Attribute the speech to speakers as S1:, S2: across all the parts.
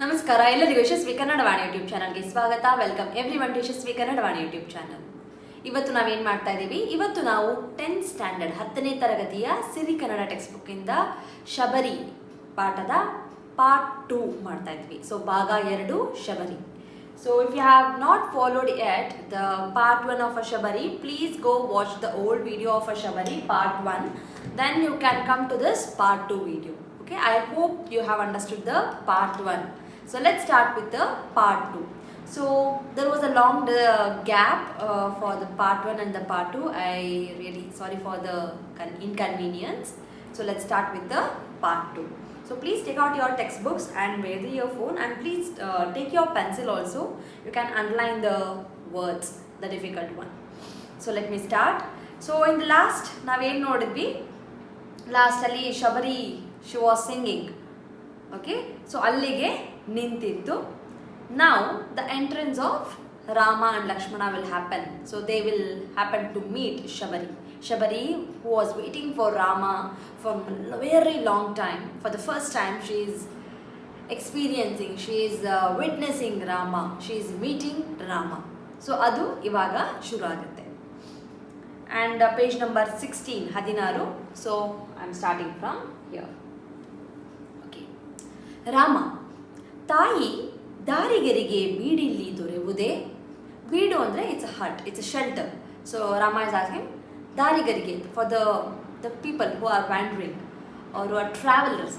S1: ನಮಸ್ಕಾರ ಎಲ್ಲರಿಗೂ ಯಶಸ್ವಿ ಕನ್ನಡವಾಣಿ ಯೂಟ್ಯೂಬ್ ಚಾನಲ್ಗೆ ಸ್ವಾಗತ. Welcome everyone to Yashasvi Kannadavani YouTube channel. ಇವತ್ತು ನಾವೇನು ಮಾಡ್ತಾ ಇದ್ದೀವಿ, ಇವತ್ತು ನಾವು 10th ಸ್ಟ್ಯಾಂಡರ್ಡ್ 10ನೇ ತರಗತಿಯ ಸಿರಿ ಕನ್ನಡ ಟೆಕ್ಸ್ಟ್ ಬುಕ್ಕಿಂದ ಶಬರಿ ಪಾಠದ ಪಾರ್ಟ್ 2 ಮಾಡ್ತಾ ಇದ್ವಿ. ಸೊ ಭಾಗ 2 Shabari. So if you have not followed yet the part 1 of a Shabari, please go watch the old video of a Shabari part 1. Then you can come to this part 2 video. Okay, I hope you have understood the part 1. So let's start with the part 2. So there was a long gap for the part 1 and the part 2. I really sorry for the inconvenience. So let's start with the part 2. So please take out your textbooks and wear your phone, and please take your pencil also. You can underline the words, the difficult one. So let me start. So in the last ನಾವೇನು ನೋಡಿದ್ವಿ, ಲಾಸ್ಟಲ್ಲಿ Shabari she was singing. Okay, so ಅಲ್ಲಿಗೆ ನಿಂತಿತ್ತು. Now the entrance of Rama and Lakshmana will happen. So they will happen to meet Shabari. Shabari, who was waiting for Rama for a very long time. For the first time she is experiencing, she is witnessing Rama. She is meeting Rama. So adu ivaga shuru agutte. And page number 16 16. So I am starting from here. Okay. Rama, ತಾಯಿ ದಾರಿಗರಿಗೆ ಬೀಡಿಲ್ಲಿ ದೊರೆಯುವುದೇ. ಬೀಡು ಅಂದರೆ it's a hut, it's a shelter. So Rama is asking ದಾರಿಗರಿಗೆ, for the people who are wandering or who are travelers,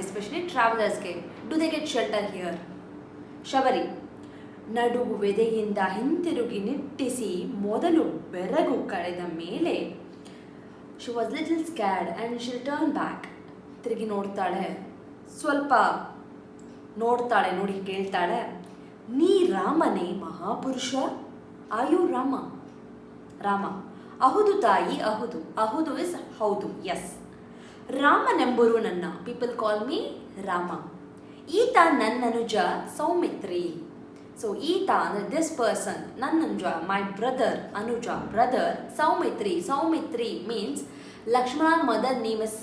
S1: especially travelers-ಗೆ, do they get shelter here? Shabari, ನಡುಗುವೆದೆಯಿಂದ ಹಿಂತಿರುಗಿ ನಿಟ್ಟಿಸಿ ಮೊದಲು ಬೆರಗು ಕಳೆದ ಮೇಲೆ she was little scared and she'll turn back. ತಿರುಗಿ ನೋಡ್ತಾಳೆ, ಸ್ವಲ್ಪ ನೋಡ್ತಾಳೆ, ನೋಡಿ ಕೇಳ್ತಾಳೆ, ನೀ ರಾಮನೇ ಮಹಾಪುರುಷ? ಆಯು ರಾಮ? ರಾಮ, ಅಹುದು ತಾಯಿ, ಅಹುದು. ಅಹುದು ಇಸ್ ಹೌದು, ಎಸ್. ರಾಮನೆಂಬರು ನನ್ನ, ಪೀಪಲ್ ಕಾಲ್ ಮೀ ರಾಮ. ಈತ ನನ್ನನುಜ ಸೌಮಿತ್ರಿ. ಸೊ ಈತ ಅಂದರೆ ದಿಸ್ ಪರ್ಸನ್, ನನ್ನನುಜ, ಮೈ ಬ್ರದರ್, ಅನುಜ brother, Saumitri. Saumitri means Lakshmana mother name is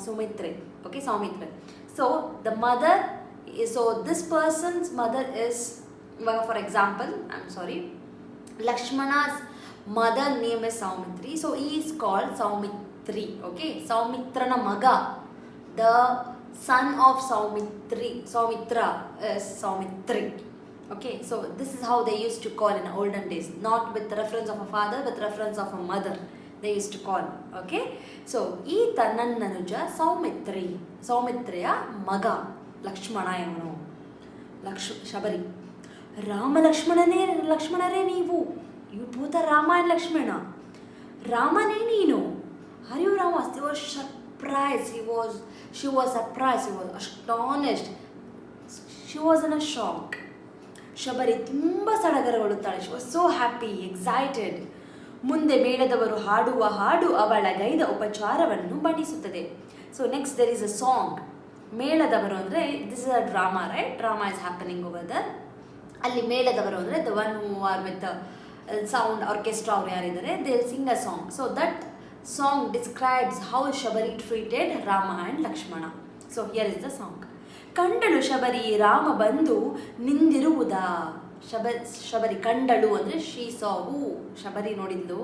S1: Saumitri. Okay, Saumitri. So the mother, so this person's mother is, for example, I'm sorry, Lakshmana's mother name is Saumitri, so he is called Saumitri. Okay, Saumitrana maga, the son of Saumitra is Saumitri. Okay, so this is how they used to call in olden days, not with reference of a father, with reference of a mother they used to call. Okay, so ಈತ ನನ್ನನುಜ ಸೌಮಿತ್ರಿ, ಸೌಮಿತ್ರಿಯ ಮಗ ಲಕ್ಷ್ಮಣ ಇವನು. ಶಬರಿ, ಲಕ್ಷ್ಮಣರೇ ನೀವು, you ಭೂತ Rama and Lakshmana. ರಾಮನೇ ನೀನು? Are you Rama? He was surprised, she was surprised, she was astonished, she was in a shock. Shabari ತುಂಬ ಸಡಗರಗೊಳ್ಳುತ್ತಾಳೆ. she was so happy, excited. ಮುಂದೆ ಮೇಳದವರು ಹಾಡುವ ಹಾಡು ಅವಳ ಗೈದ ಉಪಚಾರವನ್ನು ಬಣ್ಣಿಸುತ್ತದೆ. So next there is a song. ಮೇಳದವರು ಅಂದರೆ this is a drama, right? Drama is happening over there. ಅಲ್ಲಿ ಮೇಳದವರು ಅಂದರೆ the one who are with sound orchestra ಅವ್ರು ಯಾರಿದ್ದಾರೆ, they will sing a song. So that song describes how Shabari treated Rama and Lakshmana. So here is the song. ಕಂಡಳು ಶಬರಿ ರಾಮ ಬಂದು ನಿಂದಿರುವುದಾ. ಶಬರಿ ಕಂಡಳು ಅಂದರೆ ಶೀ ಸಾ, ಹೂ ಶಬರಿ ನೋಡಿದ್ಲು,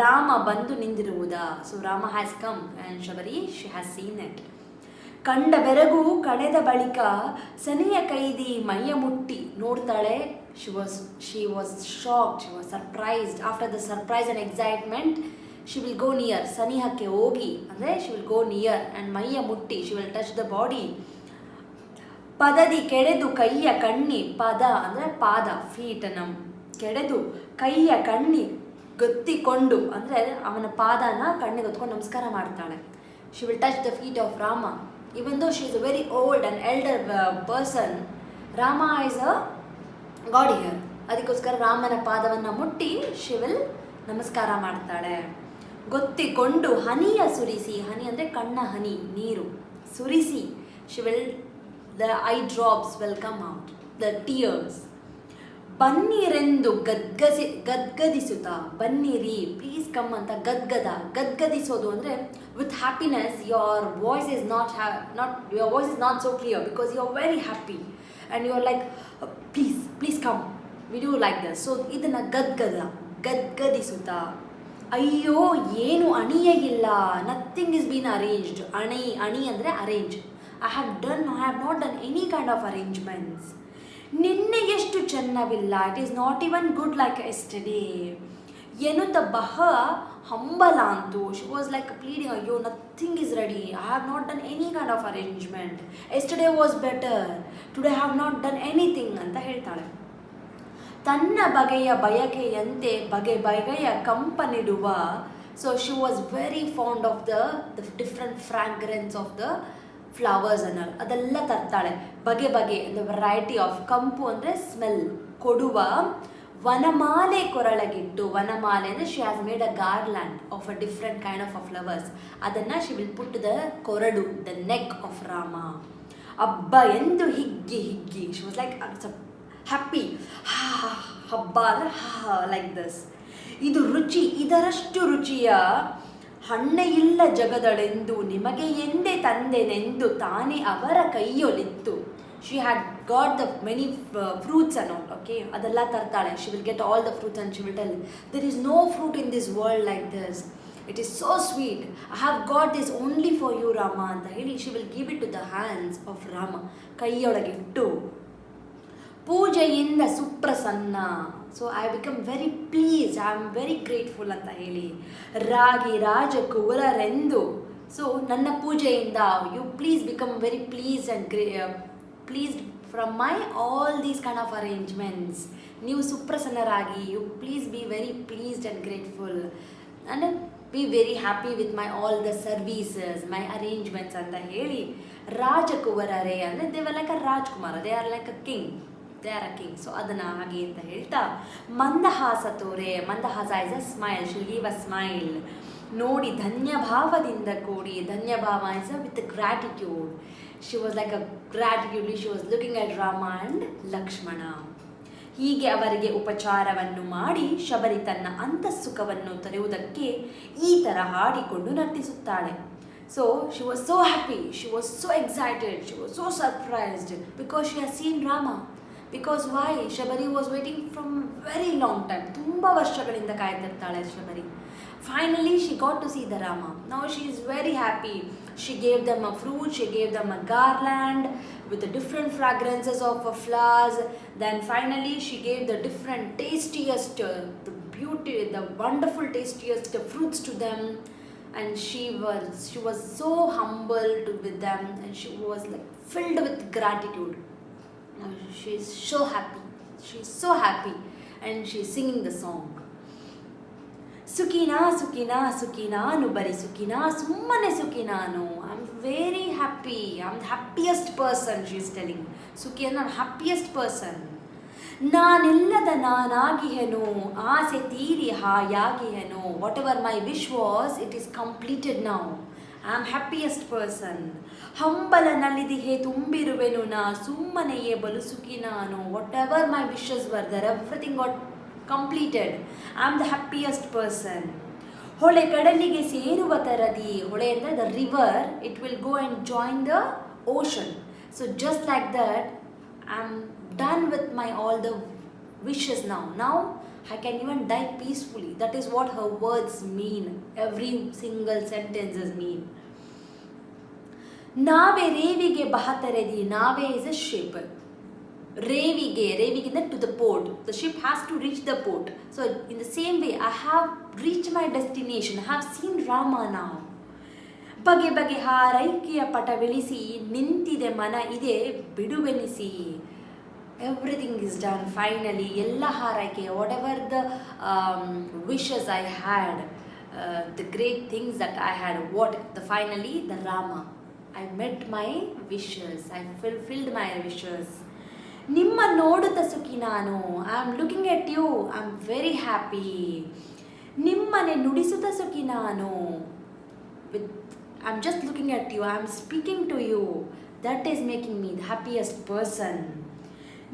S1: ರಾಮ ಬಂದು ನಿಂದಿರುವುದಾ. So Rama has come and Shabari she has seen it. ಕಂಡ ಬೆರಗು ಕಳೆದ ಬಳಿಕ ಸನಿಯ ಕೈದಿ ಮೈಯ ಮುಟ್ಟಿ ನೋಡ್ತಾಳೆ. she was shocked, she was surprised. After the surprise and excitement she will go near, ಸನಿಹಕ್ಕೆ ಹೋಗಿ ಅಂದರೆ she will go near and ಮೈಯ ಮುಟ್ಟಿ, she will touch the body. ಪದದಿ ಕೆಡೆದು ಕೈಯ ಕಣ್ಣಿ, ಪದ ಅಂದರೆ ಪಾದ, ಫೀಟನ್ನು ಕೆಡೆದು ಕೈಯ ಕಣ್ಣಿ ಗೊತ್ತಿಕೊಂಡು ಅಂದರೆ ಅವನ ಪಾದನ ಕಣ್ಣಿಗೆ ಹೊತ್ಕೊಂಡು ನಮಸ್ಕಾರ ಮಾಡ್ತಾಳೆ. she will touch the feet of Rama. Even though she is a very old and elder person, Rama is a god here. ಅದಕ್ಕೋಸ್ಕರ ರಾಮನ ಪಾದವನ್ನು ಮುಟ್ಟಿ she will ನಮಸ್ಕಾರ ಮಾಡ್ತಾಳೆ. ಗೊತ್ತಿಕೊಂಡು ಹನಿಯ ಸುರಿಸಿ, ಹನಿ ಅಂದರೆ ಕಣ್ಣ ಹನಿ, ನೀರು ಸುರಿಸಿ, she will, the eye drops will come out, the tears. ಬನ್ನಿರೆಂದು ಗದ್ಗದಿಸುತ್ತಾ, ಬನ್ನಿರಿ ಪ್ಲೀಸ್ ಕಮ್ ಅಂತ ಗದ್ಗದಿಸೋದು ಅಂದರೆ with happiness. your voice is not so clear because you are very happy and you are like please come will you like thus. So ಇದನ್ನು ಗದ್ಗದಿಸುತ್ತಾ ಅಯ್ಯೋ ಏನು ಅಣಿಯೇ ಇಲ್ಲ, nothing is been arranged. ಅಣಿ ಅಂದರೆ arrange. I have not done any kind of arrangements. ನಿನ್ನೆ ಎಷ್ಟು ಚೆನ್ನವಿಲ್ಲ, it is not even good like yesterday ಎನ್ನುತ್ತ ಹಂಬಲ ಅಂತು. ಶಿ ವಾಸ್ ಲೈಕ್ ಪ್ಲೀಡಿಂಗ್, ಅಯ್ಯೋ nothing is ready, I have not done any kind of arrangement, yesterday was better, today I have not done anything ಅಂತ ಹೇಳ್ತಾಳೆ. ತನ್ನ ಬಗೆಯ ಬಯಕೆಯಂತೆ ಬಗೆಯ ಕಂಪನಿಡುವ. So she was very fond of the different fragrance of the flowers ಅನ್ನೋದು ಅದೆಲ್ಲ ತರ್ತಾಳೆ. ಬಗೆ ಅಂದರೆ ವೆರೈಟಿ ಆಫ್. ಕಂಪು ಅಂದರೆ ಸ್ಮೆಲ್ ಕೊಡುವ. ವನಮಾಲೆ ಕೊರಳಗಿಟ್ಟು, ವನಮಾಲೆ ಅಂದರೆ she has made a garland of a different kind of flowers. ಅದನ್ನು ಶಿ ವಿಲ್ ಪುಟ್ ದ ಕೊರಡು, ದ ನೆಕ್ ಆಫ್ ರಾಮ. ಹಬ್ಬ ಎಂದು ಹಿಗ್ಗಿ ಶಿ ವಾಸ್ ಲೈಕ್ ಹ್ಯಾಪಿ. ಹಬ್ಬ ಅಂದರೆ ಲೈಕ್ ದಿಸ್. ಇದು ರುಚಿ, ಇದರಷ್ಟು ರುಚಿಯ ಹಣ್ಣೆ ಇಲ್ಲ ಜಗದಳೆಂದು ನಿಮಗೆ ಎಂದೇ ತಂದೆನೆಂದು ತಾನೇ ಅವರ ಕೈಯೊಲಿತ್ತು. She had got the many fruits and all. Okay, ಅದೆಲ್ಲ ತರ್ತಾಳೆ. She will get all the fruits and she will tell there is no fruit in this world like this, it is so sweet, I have got this only for you Rama ಅಂತ ಹೇಳಿ she will give it to the hands of Rama. ಕೈಯೊಳಗಿಟ್ಟು ಪೂಜೆಯಿಂದ ಸುಪ್ರಸನ್ನ. So I become very please, I am very grateful ಅಂತ ಹೇಳಿ. ರಾಜಕುವರರೆಂದು. So ನನ್ನ ಪೂಜೆಯಿಂದ you please become very please and pleased from my all these kind of arrangements. ನೀವು ಸುಪ್ರಸನ್ನರಾಗಿ, you please be very pleased and grateful and be very happy with my all the services, my arrangements ಅಂತ ಹೇಳಿ. ರಾಜಕುವರರೇ ಅಂದರೆ they were like a Rajkumara, they are like a king, they are a king. So ಅದನ್ನು ಹಾಗೆ ಅಂತ ಹೇಳ್ತಾ ಮಂದಹಾಸ ತೋರೆ. ಮಂದಹಾಸ is a smile, she'll give a smile. ನೋಡಿ ಧನ್ಯಭಾವದಿಂದ ಕೂಡಿ. ಧನ್ಯಭಾವ is a with gratitude. She was like a gratitudely she was looking at Rama and Lakshmana. ಹೀಗೆ ಅವರಿಗೆ ಉಪಚಾರವನ್ನು ಮಾಡಿ ಶಬರಿ ತನ್ನ ಅಂತಃಸುಖವನ್ನು ತೊರೆಯುವುದಕ್ಕೆ ಈ ಥರ ಹಾಡಿಕೊಂಡು ನರ್ತಿಸುತ್ತಾಳೆ. So she was so happy, she was so excited, she was so surprised because she has seen Rama. Because why? Shabari was waiting from very long time. ತುಂಬ ವರ್ಷಗಳಿಂದ ಕಾಯ್ತಿರ್ತಾಳೆ Shabari. Finally she got to see the Rama. Now she is very happy. She gave them a fruit, she gave them a garland with the different fragrances of flowers. Then finally she gave the different tastiest, the wonderful tastiest fruits to them. And she was so humble with them, and she was like filled with gratitude. Now she is so happy, and she is singing the song. Sukina, Sukina, Sukina, nu bari Sukina, summane Sukina no. I'm very happy. I'm the happiest person, she is telling. Sukina, happiest person. ನಾನಿಲ್ಲದ ನಾನಾಗಿಹೆನು, ಆಸೆ ತೀರಿ ಹಾಯಾಗಿಹೆನು. Whatever my wish was, it is completed now. I am happiest person. ಹಂಬಲ ನಲಿದಿಹೆ ತುಂಬಿರುವೆನು ನಾ, ಸುಮ್ಮನೆಯೇ ಬಲು ಸುಖಿ ನಾನು. Whatever my wishes were there, everything got completed. I am the happiest person. ಹೊಳೆ ಕಡಲಿಗೆ ಸೇರುವ ತರದಿ. ಹೊಳೆ ಅಂದರೆ the river, it will go and join the ocean. So just like that I am done with my all the wishes now. Now I can even die peacefully. That is what her words mean. Every single sentences mean. Nave ರೇವಿಗೆ ಬಹತರೆದಿ. Nave is a ship. ರೇವಿಗೆ to the port. The ship has to reach the port. So in the same way, I have reached my destination. I have seen Rama now. ಬಗೆ ಬಗೆ ಹಾರೈಕೆಯ ಪಟವಿಳಿಸಿ ನಿಂತಿದೆ ಮನ ಇದೆ ಬಿಡುವೆನಿಸಿ. Everything is done finally. Ella haraike, whatever the wishes I had, the great things that I had, finally the Rama. I met my wishes, I fulfilled my wishes. Nimma nodutta sukhi nanu. I am looking at you, I am very happy. Nimmane nudisutta sukhi nanu. I am just looking at you, I am speaking to you. That is making me the happiest person.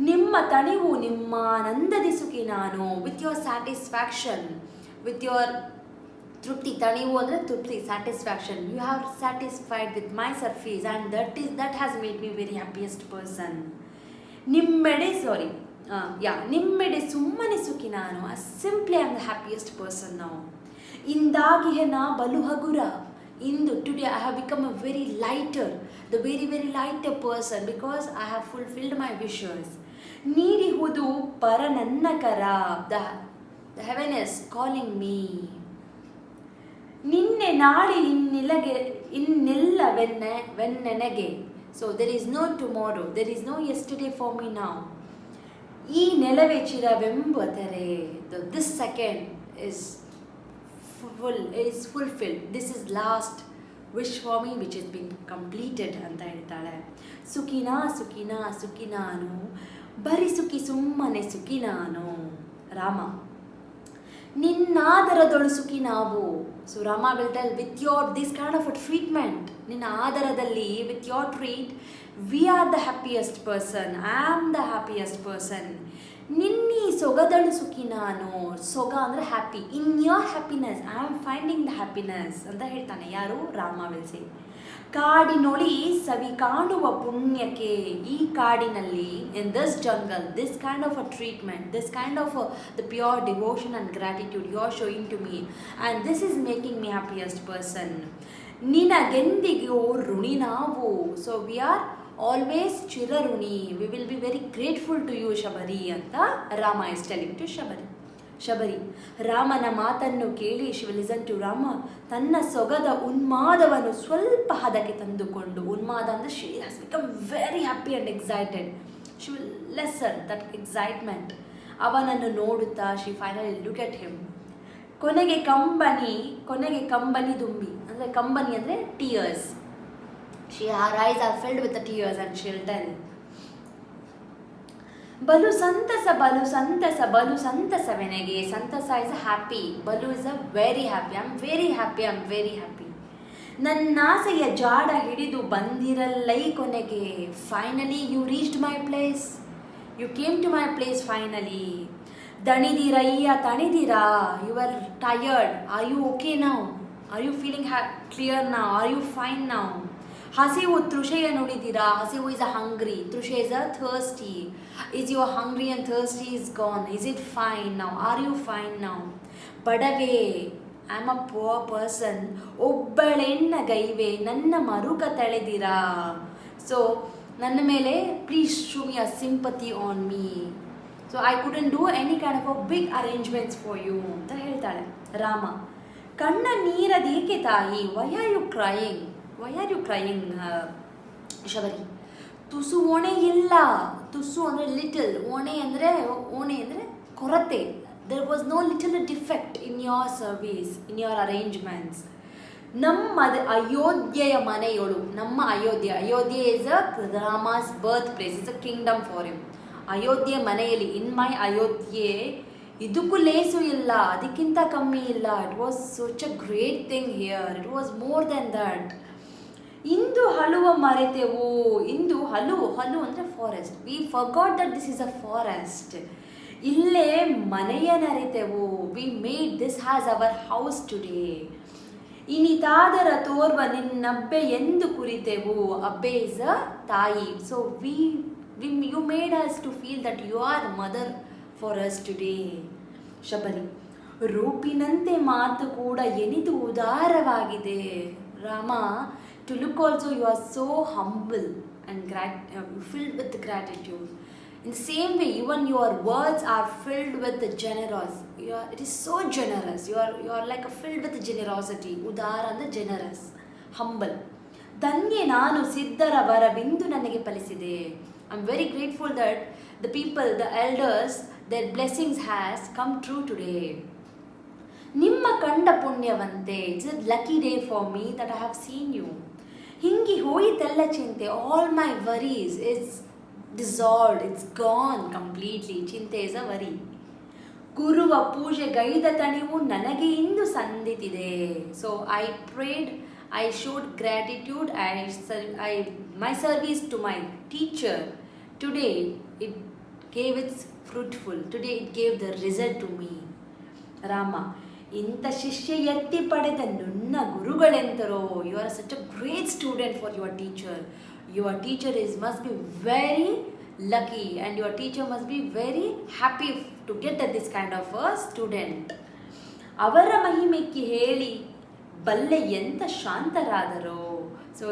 S1: ನಿಮ್ಮ ತಣಿವು ನಿಮ್ಮ ಆನಂದದಿ ಸುಖಿ ನಾನು. With your satisfaction, with your ತೃಪ್ತಿ. ತಣಿವು ಅಂದರೆ ತೃಪ್ತಿ, satisfaction. You have satisfied with my service and that has made me very happiest person. ನಿಮ್ಮೆಡೆ ಸುಮ್ಮನೆ ಸುಖಿ ನಾನು. Simply I am the happiest person ನಾವು. ಇಂದಾಗಿಯೇ ನಾ ಬಲು ಹಗುರ. ಇಂದು today I have become a very lighter, the very lighter person because I have fulfilled my wishes. ನೀಡಿಹುದು ಪರ ನನ್ನ ಕರ, the heaven is calling me. ನಿನ್ನೆ ನಾಳೆ ಇನ್ನೆಲ್ಲವೆನ್ನೆನಗೆ. So there is no tomorrow, there is no yesterday for me ನಾವು. ಈ ನೆಲವೇ ಚಿರವೆಂಬ ತೆರೆ. This second is fulfilled. This is last wish for me which has been completed ಅಂತ ಹೇಳ್ತಾಳೆ. ಸುಖಿನಾ ಸುಖಿನಾ ಸುಖಿ ನಾನು, ಬರಿ ಸುಖಿ ಸುಮ್ಮನೆ ಸುಖಿ ನಾನು. ರಾಮ, ನಿನ್ನಾದರದೊಳು ಸುಖಿ ನಾವು. So Rama will tell with your this kind of a treatment, ನಿನ್ನ ಆದರದಲ್ಲಿ with your treat we are the happiest person, I am the happiest person. ನಿನ್ನಿ ಸೊಗದಳು ಸುಖಿ ನಾನು. ಸೊಗ ಅಂದರೆ happy. In your happiness I am finding the happiness ಅಂತ ಹೇಳ್ತಾನೆ. ಯಾರು? Rama will say. ಕಾಡಿನೊಳಿ ಸವಿ ಕಾಣುವ ಪುಣ್ಯಕ್ಕೆ. ಈ ಕಾಡಿನಲ್ಲಿ, in this jungle, this kind of a treatment, this kind of the pure devotion and gratitude you are showing to me and this is making me happiest person. ನಿನಗೆಂದಿಗೂ ಋಣಿ ನಾವು. ಸೊ ವಿ ಆರ್ always ಚಿರಋಣಿ. We will be very grateful to you Shabari ಅಂತ Rama is telling to Shabari. ರಾಮನ ಮಾತನ್ನು ಕೇಳಿ she will listen to Rama. ತನ್ನ ಸೊಗದ ಉನ್ಮಾದವನ್ನು ಸ್ವಲ್ಪ ಹದಕ್ಕೆ ತಂದುಕೊಂಡು, ಉನ್ಮಾದ ಅಂದರೆ she has become very happy and excited. She will lesson that excitement. ಅವನನ್ನು ನೋಡುತ್ತಾ she finally look at him. ಕೊನೆಗೆ ಕಂಬನಿ ದುಂಬಿ ಅಂದರೆ, ಕಂಬನಿ ಅಂದರೆ tears. Her eyes are filled with the tears and she'll tell. ಬಲು ಸಂತಸವೆನಗೆ. ಸಂತಸ is a happy, ಬಲು is a very happy. I'm very happy. ನನ್ನಾಸೆಯ ಜಾಡ ಹಿಡಿದು ಬಂದಿರಲ್ಲೈ ಕೊನೆಗೆ. Finally you reached my place. You came to my place finally. ದಣಿದಿರಯ್ಯ ತಣಿದಿರಾ. You are tired. Are you okay now? Are you feeling clear now? Are you fine now? ಹಸಿವು ತೃಷೆಯ ನುಡಿದಿರಾ. ಹಸಿವು is a hungry, ತೃಷೆ is a thirsty. Is you hungry and thirsty is gone? Is it fine now? Are you fine now? ಬಡವೆ, I am a poor person. ಒಬ್ಬಳೆಣ್ಣಗೈವೆ ನನ್ನ ಮರುಕ ತಳೆದಿರಾ. ಸೊ ನನ್ನ ಮೇಲೆ please show me a sympathy on me. So I couldn't do any kind of a big arrangements for you ಅಂತ ಹೇಳ್ತಾಳೆ. ರಾಮ, ಕಣ್ಣ ನೀರದೇಕೆ ತಾಯಿ. Why are you crying Shabari. ತುಸು ಓಣೆ ಇಲ್ಲ. ತುಸು ಅಂದರೆ ಲಿಟಲ್, ಓಣೆ ಅಂದರೆ ಕೊರತೆ. There was no little defect in your service, in your arrangements. ಅಯೋಧ್ಯೆಯ ಮನೆಯೊಳು. ನಮ್ಮ Ayodhya is a Rama's birth place, is a Kingdom for him. Ayodhya ಮನೆಯಲ್ಲಿ, ಇನ್ ಮೈ ಅಯೋಧ್ಯೆ, ಇದಕ್ಕೂ ಲೇಸು ಇಲ್ಲ, ಅದಕ್ಕಿಂತ ಕಮ್ಮಿ ಇಲ್ಲ. It was such a great thing here. It was more than that. ಇಂದು ಹಲುವ ಮರೆತೆವು. ಇಂದು ಹಲು ಅಂದರೆ forest. We forgot that this is a forest. ಇಲ್ಲೇ ಮನೆಯ ನರೆತೆವು. We made this has our house today. ಇನಿತಾದರ ತೋರ್ವ ನಿನ್ನಬ್ಬೆ ಎಂದು ಕುರಿತೆವು. ಅಬ್ಬೆ ಇಸ್ ಅ ತಾಯಿ. So you made us to feel that you are mother for us today. Shabari, ರೂಪಿನಂತೆ ಮಾತು ಕೂಡ ಎನಿದು ಉದಾರವಾಗಿದೆ. Rama, to look also you are so humble and filled with gratitude. In the same way, even your words are filled with generosity. It is so generous. You are like filled with generosity. Udara and generous, humble. ಧನ್ಯೆ ನಾನು ಸಿದ್ಧರ ವರವಿಂದು ನನಗೆ ಫಲಿಸಿದೆ. I'm very grateful that the people, the elders, their blessings has come true today. ನಿಮ್ಮ ಕಂಡ ಪುಣ್ಯವಂತೆ. It's a lucky day for me that I have seen you. ಹಿಂಗಿ ಹೋಯಿತೆಲ್ಲ ಚಿಂತೆ. All my worries is dissolved, it's gone completely. ಚಿಂತೆ is a worry. ಗುರುವ ಪೂಜೆಗೈದ ತಣಿವು ನನಗೆ ಇಂದು ಸಂದಿತಿದೆ. So I prayed, I showed gratitude, my service to my teacher. Today it gave it's fruitful. Today it gave the result to me. Rama, ಇಂಥ ಶಿಷ್ಯ ಎತ್ತಿ ಪಡೆದ ನುಣ್ಣ ಗುರುಗಳೆಂತರೋ. You are such a great student for your teacher. Your teacher must be very lucky and your teacher must be very happy to get this kind of a student. ಅವರ ಮಹಿಮೆಕ್ಕೆ ಹೇಳಿ ಬಲ್ಲೆ ಎಂತ ಶಾಂತರಾದರು. So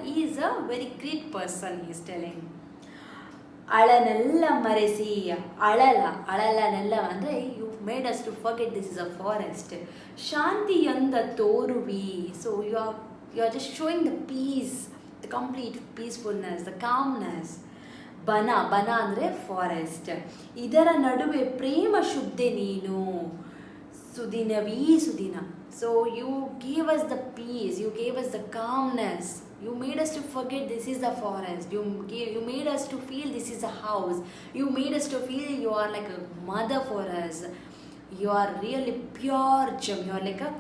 S1: he is a very great person, he is telling. ಅಳನೆಲ್ಲ ಮರೆಸಿ ಅಳಲನೆಲ್ಲ ಅಂದರೆ you made us to forget this is a forest. ಶಾಂತಿಯೊಂದ ತೋರುವಿ. So you are just showing the peace, the complete peacefulness, the calmness. ಬನ ಅಂದರೆ forest. ಇದರ ನಡುವೆ ಪ್ರೇಮ ಶುದ್ಧೆ ನೀನು, ಸುದಿನವೀ ಸುದಿನ. So you gave us the peace, you gave us the calmness. You made us to forget this is the forest. You made us to feel this is a house. You made us to feel you are like a mother for us. You are really pure gem. You are like a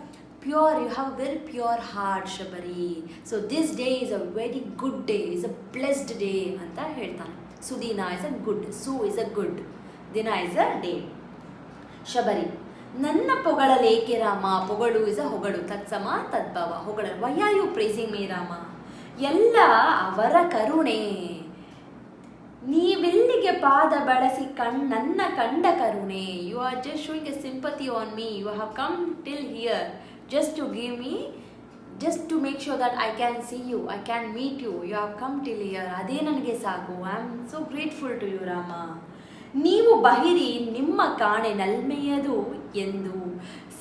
S1: pure, you have a very pure heart, Shabari. So this day is a very good day, is a blessed day anta ಹೇಳ್ತಾನೆ. Sudina is a good, Su is a good, Dina is a day. Shabari, ನನ್ನ ಪೊಗಳಲೇಕೆ ರಾಮ, ಪೊಗಳು is a ಹೊಗಳು, ತತ್ಸಮ ತದ್ಭವ, ಹೊಗಳ. Why are you praising me Rama? ಎಲ್ಲ ಅವರ ಕರುಣೆ. ನೀವೆಲ್ಲಿಗೆ ಪಾದ ಬಳಸಿ ನನ್ನ ಕಂಡ ಕರುಣೆ. You are just showing a sympathy on me. You have come till here just to give me, just to make sure that I can see you, I can meet you. You have come till here. ಅದೇ ನನಗೆ ಸಾಕು. I am so grateful to you Rama. ನೀವು ಬಹಿರಿ ನಿಮ್ಮ ಕಾಣೆ ನಲ್ಮೆಯದು ಎಂದು,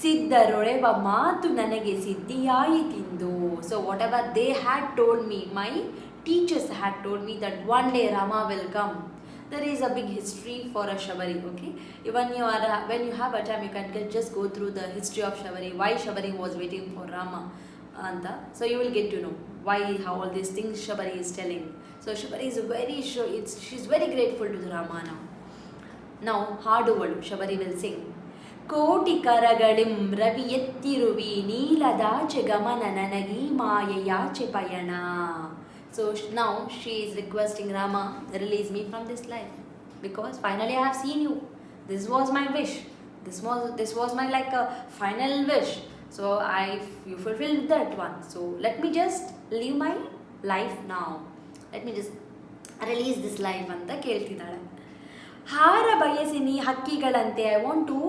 S1: ಸಿದ್ಧರೊಳೆವ ಮಾತು ನನಗೆ ಸಿದ್ಧಿಯಾಯಿತೆಂದು. So whatever they had told me, my teachers had told me that one day Rama will come. There is a big history for a Shabari, okay? When you have a time, you can just go through the history of Shabari, why Shabari was waiting for Rama. So you will get to know why, how all these things Shabari is telling. So Shabari is she's very grateful to the Rama now. Now, ಹಾಡುವಳು Shabari will sing. ಕೋಟಿ ಕರಗಳಿಂ ರವಿ ಎತ್ತಿರುವಿ, ನೀಲದಾಚೆ ಗಮನ ನನಗೀ ಮಾಯೆಯಾಚೆ ಪಯಣ. So now she is requesting Rama, release me from this life, because finally I have seen you. This was my wish. This was my like a final wish. So you fulfilled that one. So let me just live my life now. Let me just release this life ಅಂತ ಕೇಳ್ತಿದ್ದಾಳೆ. ಹಾರ ಬಯಸಿನಿ ಹಕ್ಕಿಗಳಂತೆ, I want to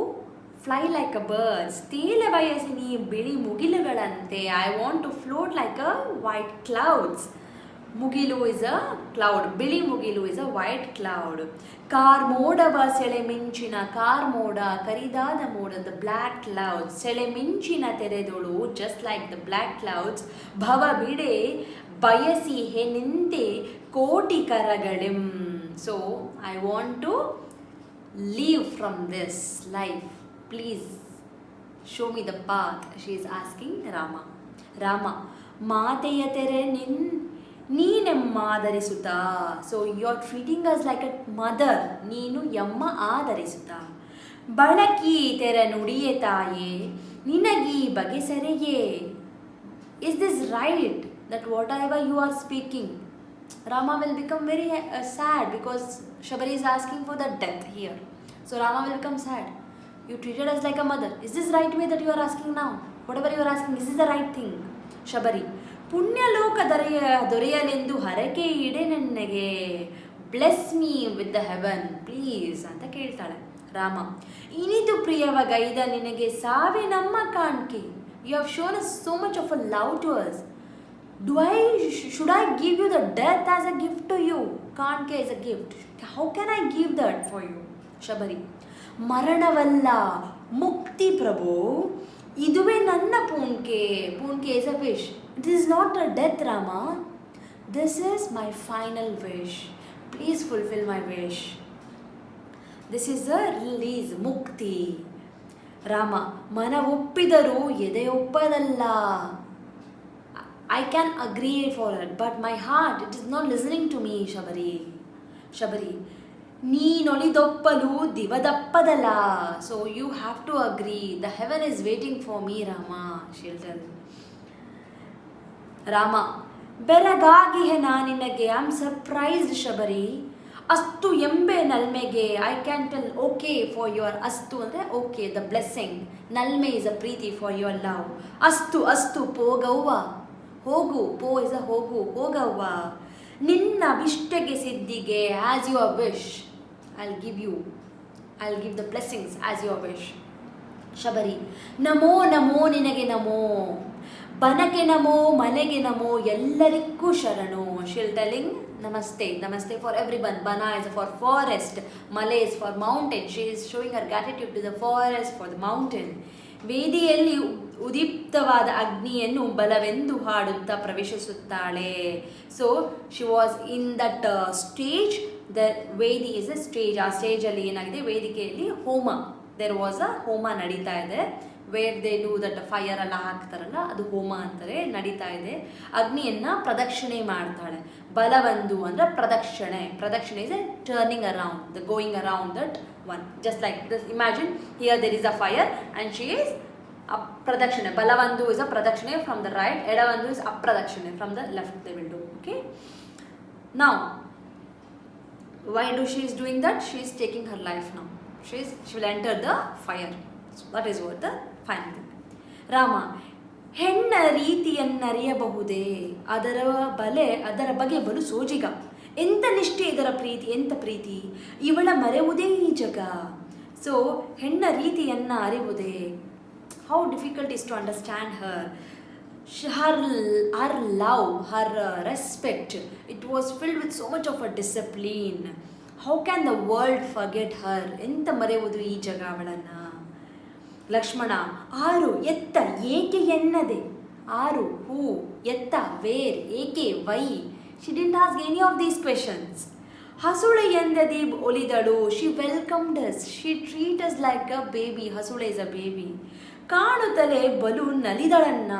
S1: fly like a birds. ತೇಲ ಬಯಸಿನಿ ಬಿಳಿ ಮುಗಿಲುಗಳಂತೆ, I want to float like a white clouds. ಮುಗಿಲು ಇಸ್ ಅ ಕ್ಲೌಡ್, ಬಿಳಿ ಮುಗಿಲು ಇಸ್ ಅ ವೈಟ್ ಕ್ಲೌಡ್. ಕಾರ್ ಮೋಡವ ಸೆಳೆ ಮಿಂಚಿನ, ಕಾರ್ ಮೋಡ ಕರಿದಾದ ಮೋಡ, ದ ಬ್ಲ್ಯಾಕ್ ಕ್ಲೌಡ್ಸ್. ಸೆಳೆ ಮಿಂಚಿನ ತೆರೆದೊಳು, just like the black clouds. ಭವ ಬಿಡೆ ಬಯಸಿ ನಿಂತೆ ಕೋಟಿ ಕರಗಳಿಂ. So I want to leave from this life. Please show me the path. She is asking Rama. ಮಾತೆಯ ತೆರೆ ನೀನೆಮ್ಮಾದರಿಸುತ್ತ. So you are treating us like a mother. ನೀನು ಎಮ್ಮ ಆದರಿಸುತ್ತ. ಬಳಕಿ ತೆರೆ ನುಡಿಯೇ ತಾಯೇ, ನಿನಗೀ ಬಗೆಸರೆಯೇ. Is this right that whatever you are speaking, Rama will become very sad because Shabari is asking for the death here. So Rama will become sad. You treated us like a mother. Is this right way that you are asking now? Whatever you are asking, is this the right thing? Shabari, ಪುಣ್ಯಲೋಕ ದೊರೆಯಲೆಂದು ಹರಕೆ ಇಡೆ ನನಗೆ, bless me with the heaven please ಅಂತ ಕೇಳ್ತಾಳೆ. ರಾಮ, ಇನಿತು ಪ್ರಿಯವಗೈದ ನಿನಗೆ ಸಾವೆ ನಮ್ಮ ಕಾಣ್ಕೆ. You have shown us so much of a love to us. Should I give you the death as a gift to you? Kanke is a gift. How can I give that for you? Shabari, ಮರಣವಲ್ಲ ಮುಕ್ತಿ ಪ್ರಭು, ಇದುವೇ ನನ್ನ ಪೂನ್ಕೆ. ಪೂನ್ಕೆ is a wish. This is not a death, Rama. This is my final wish. Please fulfill my wish. This is a release, mukti. Rama, ಮನ ಒಪ್ಪಿದರೂ ಎದೆಯೊಪ್ಪದಲ್ಲ. I can agree for it, but my heart, it is not listening to me, Shabari. ನೀನೊಲಿದೊಪ್ಪಲು ದಿವದಪ್ಪದಲ್ಲ. So you have to agree. The heaven is waiting for me, Rama. She'll tell. Rama, ಬೆರಗಾಗಿಹೆ ನಾನಿನಗೆ. I am surprised, Shabari. ಅಸ್ತು ಎಂಬೆ ನಲ್ಮೆಗೆ. I can tell okay for your ಅಸ್ತು ಅಂದರೆ okay, the blessing. ನಲ್ಮೆ is a Preethi for your love. ಅಸ್ತು ಪೋಗವ್ವ, ಹೋಗು. ಪೋ is a ಹೋಗು, ಹೋಗವ್ವ. ನಿನ್ನ ಅಭಿಷ್ಟಗೆ ಸಿದ್ಧಿಗೆ as your wish I'll give the blessings as your wish. Shabari, ನಮೋ ನಮೋ ನಿನಗೆ ನಮೋ, ಬನಗೆ ನಮೋ, ಮನೆಗೆ ನಮೋ, ಎಲ್ಲರಿಗೂ ಶರಣು. She'll telling namaste, namaste for everyone. ಬನ ಇಸ್ ಫಾರ್ ಫಾರೆಸ್ಟ್, ಮಲೆ is for mountain. She is showing her gratitude to the forest, for the mountain. ವೇದಿಯಲ್ಲಿ ಉದೀಪ್ತವಾದ ಅಗ್ನಿಯನ್ನು ಬಲವೆಂದು ಹಾಡುತ್ತಾ ಪ್ರವೇಶಿಸುತ್ತಾಳೆ. So she was in that stage. The ವೇದಿ ಇಸ್ ಅ ಸ್ಟೇಜ್. ಆ ಸ್ಟೇಜಲ್ಲಿ ಏನಾಗಿದೆ, ವೇದಿಕೆಯಲ್ಲಿ ಹೋಮ, ದೇರ್ ವಾಸ್ ಅ ಹೋಮ ನಡೀತಾ ಇದೆ. Where they do that fire ಎಲ್ಲ ಹಾಕ್ತಾರಲ್ಲ, ಅದು ಹೋಮ ಅಂತಾರೆ, ನಡೀತಾ ಇದೆ. ಅಗ್ನಿಯನ್ನು ಪ್ರದಕ್ಷಿಣೆ ಮಾಡ್ತಾಳೆ. ಬಲವಂದು ಅಂದರೆ ಪ್ರದಕ್ಷಿಣೆ. ಪ್ರದಕ್ಷಿಣೆ is a turning around, the going around that one. Just like this, imagine here there is a fire and she is ಪ್ರದಕ್ಷಿಣೆ. ಬಲವಂದು ಇಸ್ ಅ ಪ್ರದಕ್ಷಿಣೆ ಫ್ರಮ್ ದ ರೈಟ್, ಎಡವಂದು ಇಸ್ ಅಪ್ರದಕ್ಷಿಣೆ from the left. They will do. Okay, now why do she is doing that? She is taking her life now. She will enter the fire. So that is what the final thing. Rama, ಹೆಣ್ಣ ರೀತಿಯನ್ನರಿಯಬಹುದೇ, ಅದರ ಬಗೆ ಬಲು ಸೋಜಿಗ. ಎಂತ ನಿಷ್ಠೆ ಇದರ ಪ್ರೀತಿ, ಎಂತ ಪ್ರೀತಿ, ಇವಳ ಮರೆಯುವುದೇ ಈ ಜಗ. ಸೊ ಹೆಣ್ಣ ರೀತಿಯನ್ನ ಅರಿವುದೇ. How difficult is to understand her. Her love, her respect, it was filled with so much of a discipline. How can the world forget her? ಎಂತ ಮರೆಯುವುದು ಈ ಜಗ ಅವಳನ್ನ. ಲಕ್ಷ್ಮಣ, ಆರು ಎತ್ತ ಏಕೆ ಎನ್ನದೆ. ಆರು ಹೂ, ಎತ್ತ ವೇರ್, ಏಕೆ why. She didn't ask any of these questions. ಹಸುಳೆ ಎಂದದಿ ಒಲಿದಳು. She welcomed us. She treated us like a baby. ಹಸುಳೆ is a baby. ಕಾಣುತ್ತಲೇ ಬಲು ನಲಿದಳನ್ನ.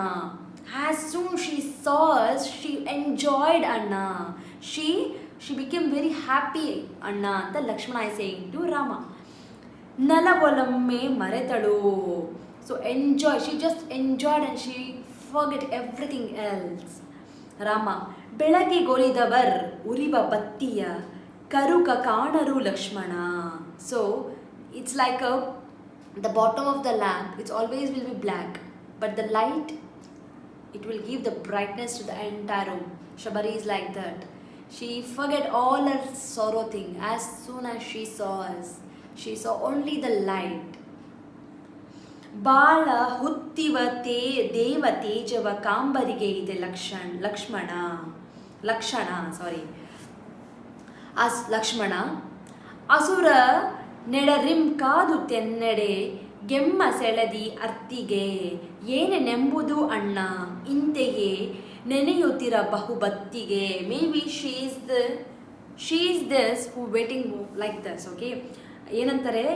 S1: As soon she saw us, she enjoyed Anna. She became very happy Anna anta Lakshmana is saying to Rama. Nalavolamme maretadu. So enjoy. She just enjoyed and she forget everything else. Rama, ಬೆಳಗ್ಗೆ ಗೊಲಿದವರ್ ಉರಿವ ಬತ್ತಿಯ ಕರುಕ ಕಾಣರು Lakshmana. So it's like the bottom of the lamp, it's always will be black, but the light, it will give the brightness to the entire room. Shabari is like that. She forget all her sorrow thing. As soon as she saw us, she saw only the light. ಬಾಳ ಹುತ್ತಿವ ದೇವ ತೇಜವ ಕಾಂಬರಿಗೆ ಇದೆ ಲಕ್ಷ್ಮಣ. ಅಸುರ ನೆಡರಿಂ ಕಾದು ತೆನ್ನೆಡೆ ಗೆಮ್ಮ ಸೆಳೆದಿ ಅರ್ತಿಗೆ. ಏನೆಂಬುದು ಅಣ್ಣ ಇಂತೆಯೇ ನೆನೆಯುತ್ತಿರ ಬಹುಬತ್ತಿಗೆ. Maybe she is this who waiting like this. Okay, ಏನಂತಾರೆ,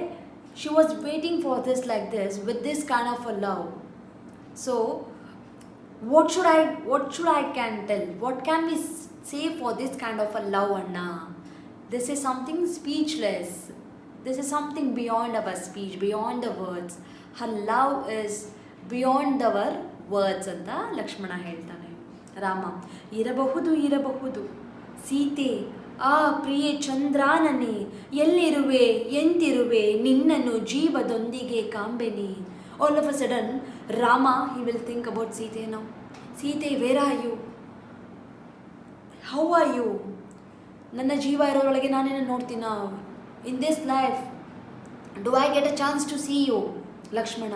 S1: she was waiting for this like this with this kind of a love. So what should I can tell? What can we say for this kind of a love, Anna? This is something speechless. This is something beyond our speech, beyond the words. Her love is beyond our words anta Lakshmana ಹೇಳ್ತಾನೆ. ರಾಮ, ಇರಬಹುದು ಸೀತೆ ಆ ಪ್ರಿಯೆ ಚಂದ್ರಾನನೆ, ಎಲ್ಲಿರುವೆ ಎಂತಿರುವೆ ನಿನ್ನನ್ನು ಜೀವದೊಂದಿಗೆ ಕಾಂಬೆನಿ. All of a sudden, Rama, he will think about Sita now. Sita, where are you? How are you? ನನ್ನ ಜೀವ ಇರೋರೊಳಗೆ ನಾನೇನು ನೋಡ್ತೀನ. In this life, do I get a chance to see you? Lakshmana,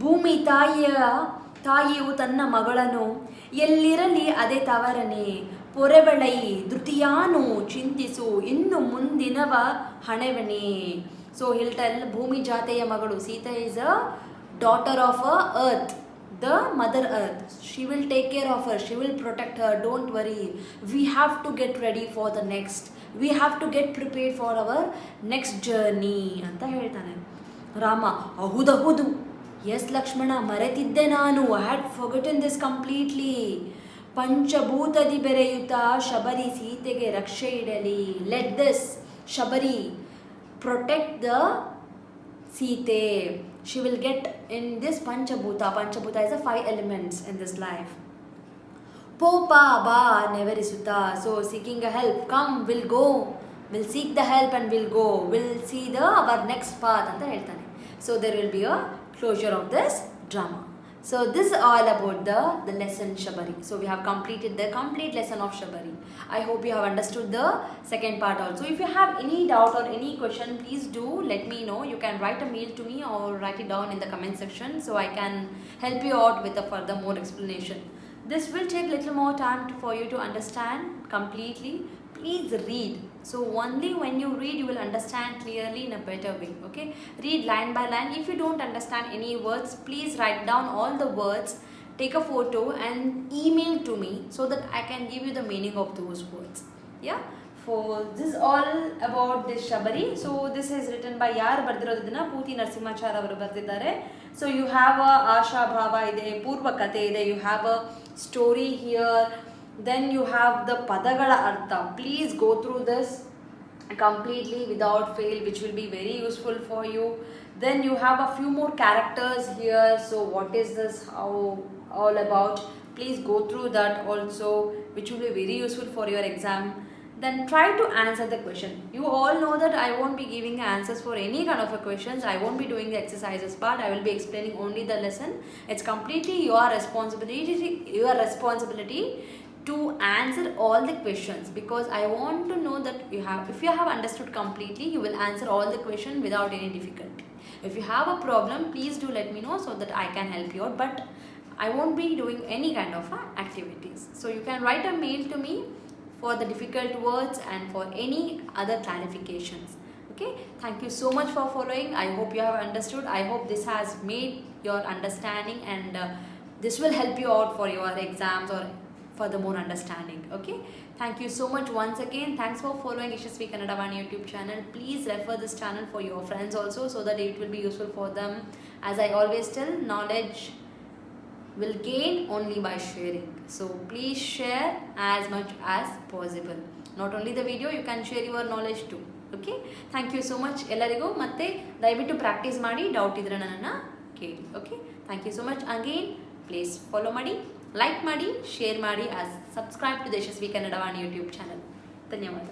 S1: ಭೂಮಿ ತಾಯಿಯು ತನ್ನ ಮಗಳನ್ನು ಎಲ್ಲಿರಲಿ ಅದೇ ತವರನೆ. ಪೊರೆಬಳೈ ಧೃತಿಯಾನು ಚಿಂತಿಸು ಇನ್ನು ಮುಂದಿನವ ಹಣೆವನೆ. ಸೊ he'll tell, ಭೂಮಿ ಜಾತೆಯ ಮಗಳು Sita is a daughter of earth, the mother earth. She will take care of her, she will protect her, don't worry. We have to get ready for the next, we have to get prepared for our next journey ಅಂತ ಹೇಳ್ತಾನೆ. ರಾಮ, ಹೌದು, S Lakshmana, ಮರೆತಿದ್ದೆ ನಾನು. I had forgotten this completely. ಪಂಚಭೂತದಿ ಬೆರೆಯುತ್ತ Shabari ಸೀತೆಗೆ ರಕ್ಷೆ ಇಡಲಿ. Let this Shabari protect the Sita. She will get in this Panchabhuta. Panchabhuta is the 5 elements in this life. Popa ba neverisuta. So seeking a help, come, we'll go, we'll seek the help and we'll go, we'll see our next path anta ಹೇಳ್ತಾನೆ. So there will be a closure of this drama. So this is all about the lesson Shabari. So we have completed the complete lesson of Shabari. I hope you have understood the second part also. If you have any doubt or any question, please do let me know. You can write a mail to me or write it down in the comment section so I can help you out with a further more explanation. This will take little more time for you to understand completely. Please read. So only when you read you will understand clearly in a better way. Okay, read line by line. If you don't understand any words, please write down all the words, take a photo and email to me so that I can give you the meaning of those words. Yeah, for this is all about this Shabari. So this is written by ಯಾರು ಬರ್ದಿರೋದನ್ನ ಪೂತಿ ನರಸಿಂಹಾಚಾರ್ ಅವರು ಬರ್ದಿದ್ದಾರೆ. So you have a ಆಶಾ ಭಾವ ಇದೆ, ಪೂರ್ವ ಕಥೆ ಇದೆ, you have a story here, then you have the padagala artha. Please go through this completely without fail, which will be very useful for you. Then you have a few more characters here. So what is this how all about? Please go through that also, which will be very useful for your exam. Then try to answer the question. You all know that I won't be giving answers for any kind of a questions. I won't be doing the exercises part. I will be explaining only the lesson. It's completely your responsibility to answer all the questions, because I want to know that if you have understood completely, you will answer all the questions without any difficulty. If you have a problem, please do let me know so that I can help you out, but I won't be doing any kind of activities. So you can write a mail to me for the difficult words and for any other clarifications. Okay, thank you so much for following. I hope you have understood. I hope this has made your understanding, and this will help you out for your exams or for the more understanding. Okay, thank you so much once again. Thanks for following Yashasvi Kannada Vaani YouTube channel. Please refer this channel for your friends also so that it will be useful for them. As I always tell, knowledge will gain only by sharing. So please share as much as possible. Not only the video, you can share your knowledge too. Okay, thank you so much ellarigu. Matte dayaviಟ್ಟು practice ಮಾಡಿ, doubt ಇದ್ರೆ ನನ್ನನ್ನು ಕೇಳಿ. Okay, thank you so much again. Please follow ಮಾಡಿ, like ಮಾಡಿ, share ಮಾಡಿ, as subscribe to the Yashasvi Kannada Vani YouTube channel. ಧನ್ಯವಾದ.